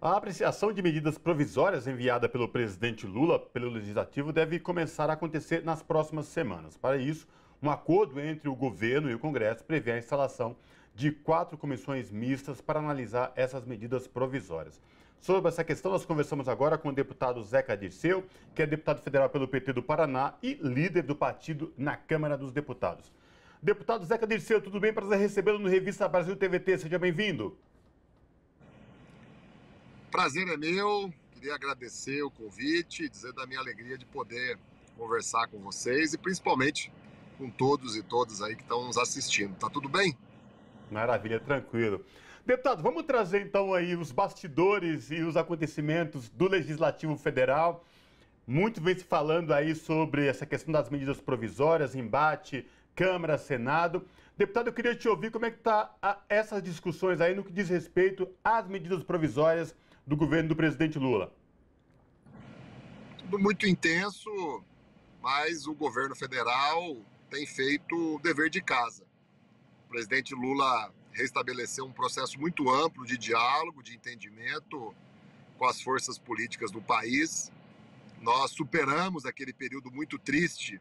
A apreciação de medidas provisórias enviada pelo presidente Lula pelo Legislativo deve começar a acontecer nas próximas semanas. Para isso, um acordo entre o governo e o Congresso prevê a instalação de 4 comissões mistas para analisar essas medidas provisórias. Sobre essa questão, nós conversamos agora com o deputado Zeca Dirceu, que é deputado federal pelo PT do Paraná e líder do partido na Câmara dos Deputados. Deputado Zeca Dirceu, tudo bem? Prazer recebê-lo no Revista Brasil TVT. Seja bem-vindo. Prazer é meu, queria agradecer o convite, dizer da minha alegria de poder conversar com vocês e principalmente com todos e todas aí que estão nos assistindo. Tá tudo bem? Maravilha, tranquilo. Deputado, vamos trazer então aí os bastidores e os acontecimentos do Legislativo Federal. Muito vem se falando aí sobre essa questão das medidas provisórias, embate, Câmara, Senado. Deputado, eu queria te ouvir como é que tá essas discussões aí no que diz respeito às medidas provisórias do governo do presidente Lula. Tudo muito intenso, mas o governo federal tem feito o dever de casa. O presidente Lula restabeleceu um processo muito amplo de diálogo, de entendimento com as forças políticas do país. Nós superamos aquele período muito triste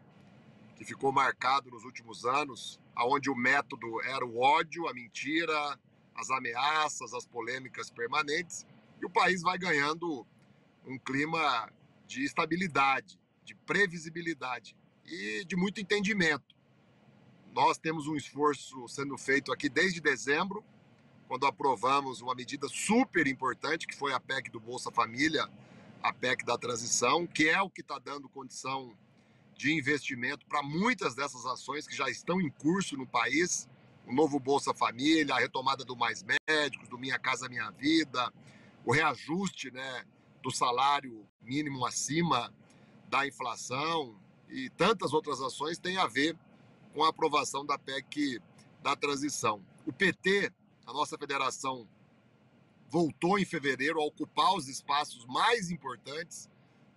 que ficou marcado nos últimos anos, onde o método era o ódio, a mentira, as ameaças, as polêmicas permanentes. E o país vai ganhando um clima de estabilidade, de previsibilidade e de muito entendimento. Nós temos um esforço sendo feito aqui desde dezembro, quando aprovamos uma medida super importante, que foi a PEC do Bolsa Família, a PEC da transição, que é o que está dando condição de investimento para muitas dessas ações que já estão em curso no país. O novo Bolsa Família, a retomada do Mais Médicos, do Minha Casa Minha Vida, o reajuste, do salário mínimo acima da inflação e tantas outras ações têm a ver com a aprovação da PEC da transição. O PT, a nossa federação, voltou em fevereiro a ocupar os espaços mais importantes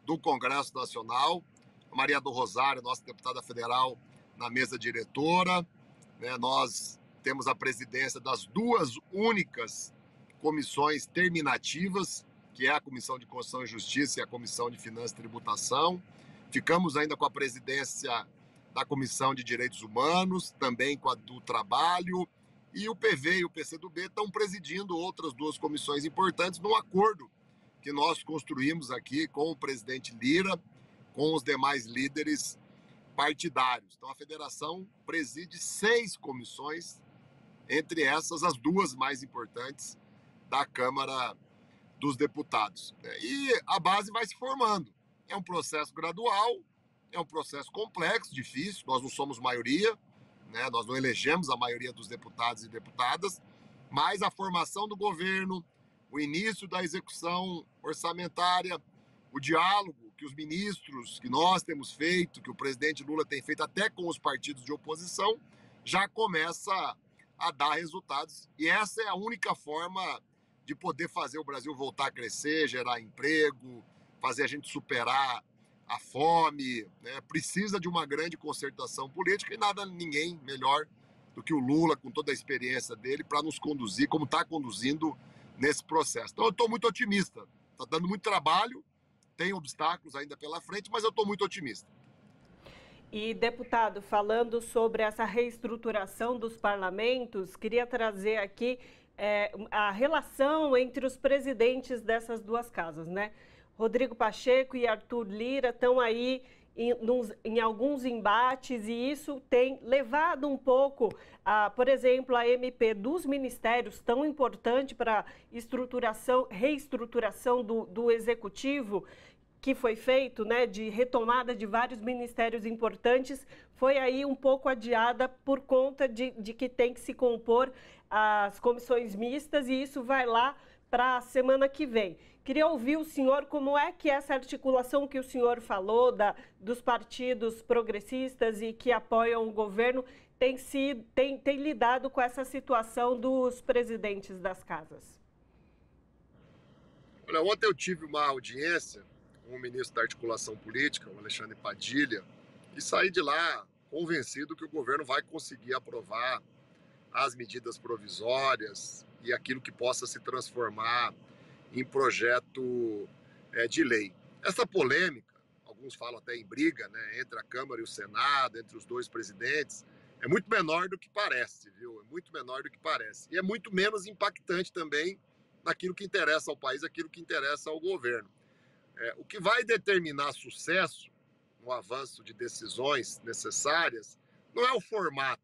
do Congresso Nacional. A Maria do Rosário, nossa deputada federal, na mesa diretora. Nós temos a presidência das 2 únicas comissões terminativas, que é a Comissão de Constituição e Justiça e a Comissão de Finanças e Tributação. Ficamos ainda com a presidência da Comissão de Direitos Humanos, também com a do Trabalho, e o PV e o PCdoB estão presidindo outras 2 comissões importantes num acordo que nós construímos aqui com o presidente Lira, com os demais líderes partidários. Então a federação preside 6 comissões, entre essas as 2 mais importantes da Câmara dos Deputados. E a base vai se formando. É um processo gradual, é um processo complexo, difícil, nós não somos maioria, nós não elegemos a maioria dos deputados e deputadas, mas a formação do governo, o início da execução orçamentária, o diálogo que os ministros, que nós temos feito, que o presidente Lula tem feito até com os partidos de oposição, já começa a dar resultados. E essa é a única forma de poder fazer o Brasil voltar a crescer, gerar emprego, fazer a gente superar a fome. Precisa de uma grande concertação política e ninguém melhor do que o Lula, com toda a experiência dele, para nos conduzir, como está conduzindo nesse processo. Então eu estou muito otimista. Está dando muito trabalho, tem obstáculos ainda pela frente, mas eu estou muito otimista. E, deputado, falando sobre essa reestruturação dos parlamentos, queria trazer aqui a relação entre os presidentes dessas 2 casas, Rodrigo Pacheco e Arthur Lira estão aí em alguns embates e isso tem levado um pouco, por exemplo, a MP dos ministérios, tão importante para reestruturação do Executivo, que foi feito, de retomada de vários ministérios importantes, foi aí um pouco adiada por conta de que tem que se compor as comissões mistas e isso vai lá para a semana que vem. Queria ouvir o senhor como é que essa articulação que o senhor falou dos partidos progressistas e que apoiam o governo tem lidado com essa situação dos presidentes das casas. Olha, ontem eu tive uma audiência com o ministro da Articulação Política, o Alexandre Padilha, e saí de lá convencido que o governo vai conseguir aprovar as medidas provisórias e aquilo que possa se transformar em projeto de lei. Essa polêmica, alguns falam até em briga, né, entre a Câmara e o Senado, entre os dois presidentes, é muito menor do que parece, viu? É muito menor do que parece. E é muito menos impactante também naquilo que interessa ao país, aquilo que interessa ao governo. O que vai determinar sucesso no avanço de decisões necessárias não é o formato,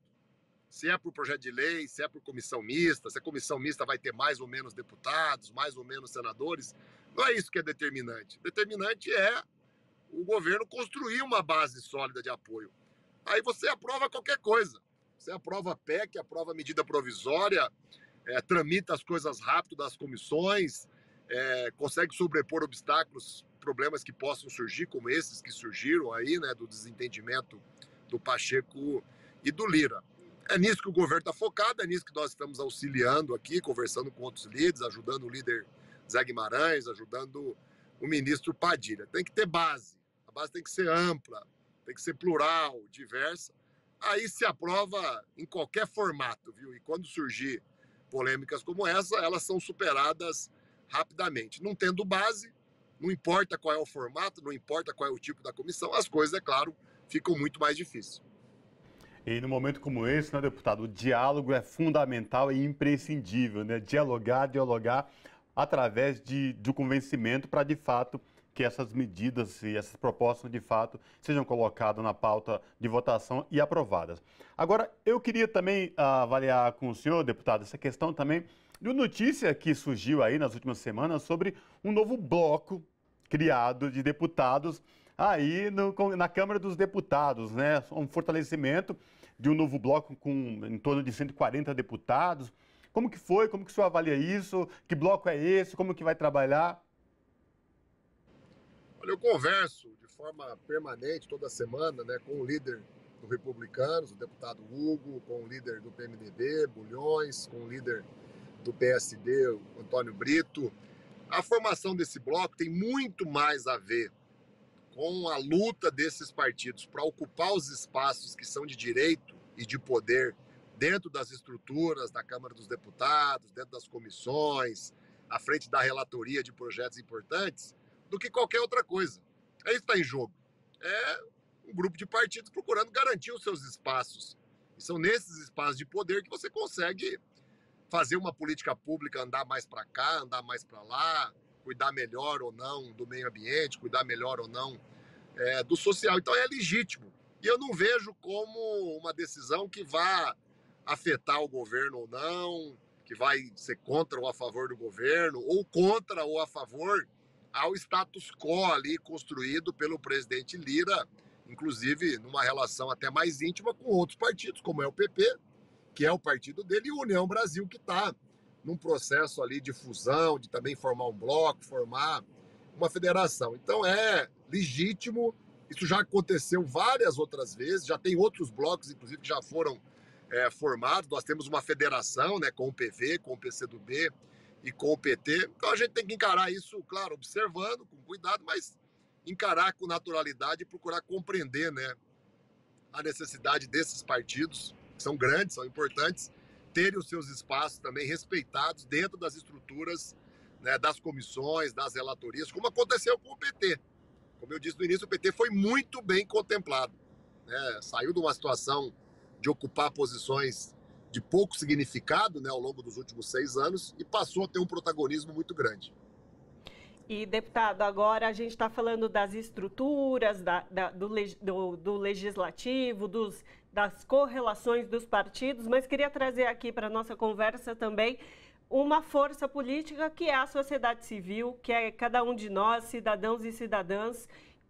se é por projeto de lei, se é por comissão mista, se a comissão mista vai ter mais ou menos deputados, mais ou menos senadores, não é isso que é determinante. Determinante é o governo construir uma base sólida de apoio. Aí você aprova qualquer coisa. Você aprova PEC, aprova medida provisória, tramita as coisas rápido das comissões, consegue sobrepor obstáculos, problemas que possam surgir, como esses que surgiram aí, né, do desentendimento do Pacheco e do Lira. É nisso que o governo está focado, é nisso que nós estamos auxiliando aqui, conversando com outros líderes, ajudando o líder Zé Guimarães, ajudando o ministro Padilha. Tem que ter base, a base tem que ser ampla, tem que ser plural, diversa. Aí se aprova em qualquer formato, viu? E quando surgir polêmicas como essa, elas são superadas rapidamente. Não tendo base, não importa qual é o formato, não importa qual é o tipo da comissão, as coisas, é claro, ficam muito mais difíceis. E num momento como esse, né, deputado, o diálogo é fundamental e imprescindível, né? Dialogar através do convencimento para, de fato, que essas medidas e essas propostas, de fato, sejam colocadas na pauta de votação e aprovadas. Agora, eu queria também avaliar com o senhor, deputado, essa questão também de uma notícia que surgiu aí nas últimas semanas sobre um novo bloco criado de deputados aí na Câmara dos Deputados, né? Um fortalecimento de um novo bloco com em torno de 140 deputados. Como que foi? Como que o senhor avalia isso? Que bloco é esse? Como que vai trabalhar? Olha, eu converso de forma permanente, toda semana, né, com o líder do Republicanos, o deputado Hugo, com o líder do PMDB, Bulhões, com o líder do PSD, o Antônio Brito. A formação desse bloco tem muito mais a ver com a luta desses partidos para ocupar os espaços que são de direito e de poder dentro das estruturas da Câmara dos Deputados, dentro das comissões, à frente da relatoria de projetos importantes, do que qualquer outra coisa. É isso que está em jogo. É um grupo de partidos procurando garantir os seus espaços. E são nesses espaços de poder que você consegue fazer uma política pública andar mais para cá, andar mais para lá, cuidar melhor ou não do meio ambiente, cuidar melhor ou não do social. Então é legítimo. E eu não vejo como uma decisão que vá afetar o governo ou não, que vai ser contra ou a favor do governo, ou contra ou a favor ao status quo ali construído pelo presidente Lira, inclusive numa relação até mais íntima com outros partidos, como é o PP, que é o partido dele, e o União Brasil, que está num processo ali de fusão, de também formar um bloco, formar uma federação. Então é legítimo, isso já aconteceu várias outras vezes, já tem outros blocos, inclusive, que já foram formados. Nós temos uma federação, né, com o PV, com o PCdoB e com o PT. Então a gente tem que encarar isso, claro, observando, com cuidado, mas encarar com naturalidade e procurar compreender, né, a necessidade desses partidos, que são grandes, são importantes, terem os seus espaços também respeitados dentro das estruturas, né, das comissões, das relatorias, como aconteceu com o PT. Como eu disse no início, o PT foi muito bem contemplado, né? Saiu de uma situação de ocupar posições de pouco significado, né, ao longo dos últimos 6 anos, e passou a ter um protagonismo muito grande. E, deputado, agora a gente está falando das estruturas, do legislativo, das correlações dos partidos, mas queria trazer aqui para a nossa conversa também uma força política que é a sociedade civil, que é cada um de nós, cidadãos e cidadãs,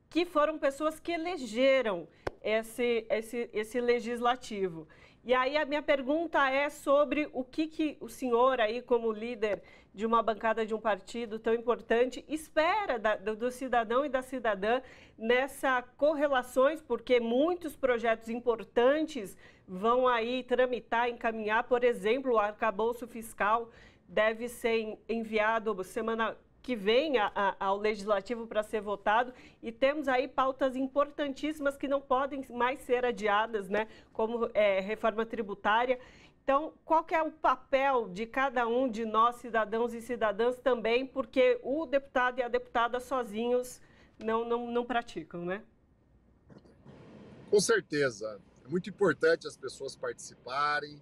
que foram pessoas que elegeram esse legislativo. E aí a minha pergunta é sobre o que o senhor aí, como líder de uma bancada de um partido tão importante, espera do cidadão e da cidadã nessas correlações, porque muitos projetos importantes vão aí tramitar, encaminhar, por exemplo, o arcabouço fiscal deve ser enviado semana que vem ao Legislativo para ser votado, e temos aí pautas importantíssimas que não podem mais ser adiadas, né, como reforma tributária. Então, qual que é o papel de cada um de nós, cidadãos e cidadãs também, porque o deputado e a deputada sozinhos não praticam, né? Com certeza. É muito importante as pessoas participarem,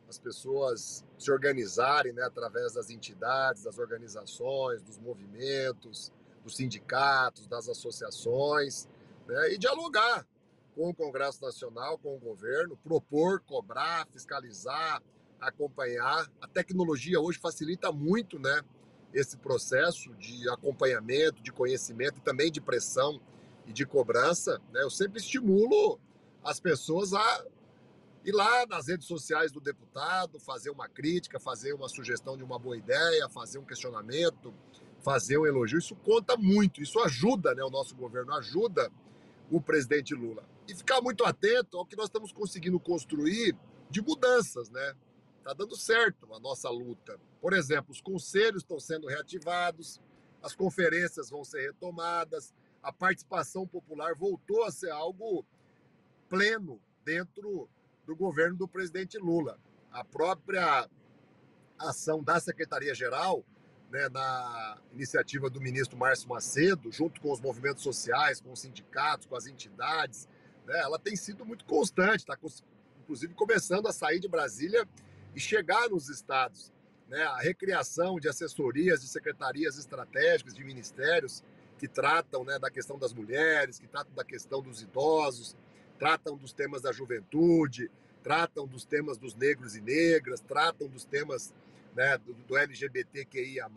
as pessoas se organizarem, né, através das entidades, das organizações, dos movimentos, dos sindicatos, das associações, né, e dialogar com o Congresso Nacional, com o governo, propor, cobrar, fiscalizar, acompanhar. A tecnologia hoje facilita muito, né, esse processo de acompanhamento, de conhecimento e também de pressão e de cobrança, né? Eu sempre estimulo as pessoas a ir lá nas redes sociais do deputado, fazer uma crítica, fazer uma sugestão de uma boa ideia, fazer um questionamento, fazer um elogio. Isso conta muito, isso ajuda, né, o nosso governo, ajuda o presidente Lula. E ficar muito atento ao que nós estamos conseguindo construir de mudanças, né? Está dando certo a nossa luta. Por exemplo, os conselhos estão sendo reativados, as conferências vão ser retomadas, a participação popular voltou a ser algo pleno dentro do governo do presidente Lula. A própria ação da Secretaria-Geral, né, na iniciativa do ministro Márcio Macedo, junto com os movimentos sociais, com os sindicatos, com as entidades, né, ela tem sido muito constante, está inclusive começando a sair de Brasília e chegar nos estados. Né, a recriação de assessorias, de secretarias estratégicas, de ministérios que tratam, né, da questão das mulheres, que tratam da questão dos idosos, tratam dos temas da juventude, tratam dos temas dos negros e negras, tratam dos temas, né, do LGBTQIA+.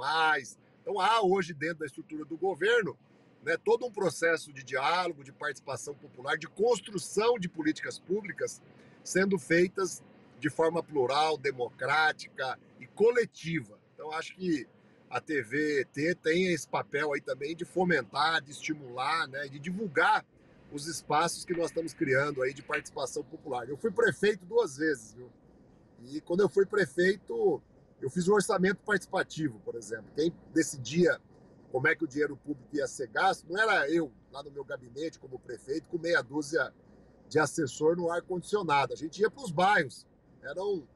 Então há hoje dentro da estrutura do governo, né, todo um processo de diálogo, de participação popular, de construção de políticas públicas sendo feitas de forma plural, democrática e coletiva. Então acho que a TVT tem esse papel aí também de fomentar, de estimular, né, de divulgar os espaços que nós estamos criando aí de participação popular. Eu fui prefeito 2 vezes, viu? E quando eu fui prefeito, eu fiz um orçamento participativo, por exemplo. Quem decidia como é que o dinheiro público ia ser gasto não era eu, lá no meu gabinete como prefeito, com meia dúzia de assessor no ar-condicionado. A gente ia para os bairros. Eram,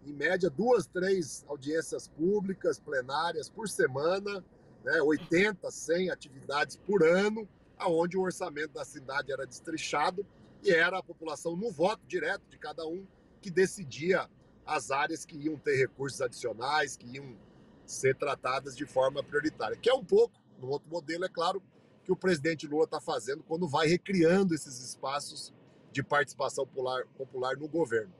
em média, 2, 3 audiências públicas, plenárias por semana, né? 80, 100 atividades por ano, onde o orçamento da cidade era destrichado e era a população no voto direto de cada um que decidia as áreas que iam ter recursos adicionais, que iam ser tratadas de forma prioritária. Que é um pouco, no outro modelo, é claro, que o presidente Lula está fazendo quando vai recriando esses espaços de participação popular no governo.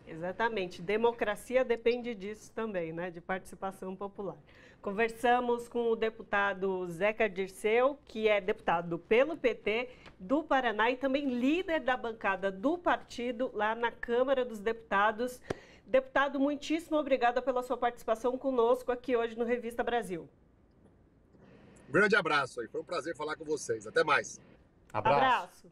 Exatamente. Democracia depende disso também, né? De participação popular. Conversamos com o deputado Zeca Dirceu, que é deputado pelo PT do Paraná e também líder da bancada do partido lá na Câmara dos Deputados. Deputado, muitíssimo obrigada pela sua participação conosco aqui hoje no Revista Brasil. Um grande abraço aí. Foi um prazer falar com vocês. Até mais. Abraço.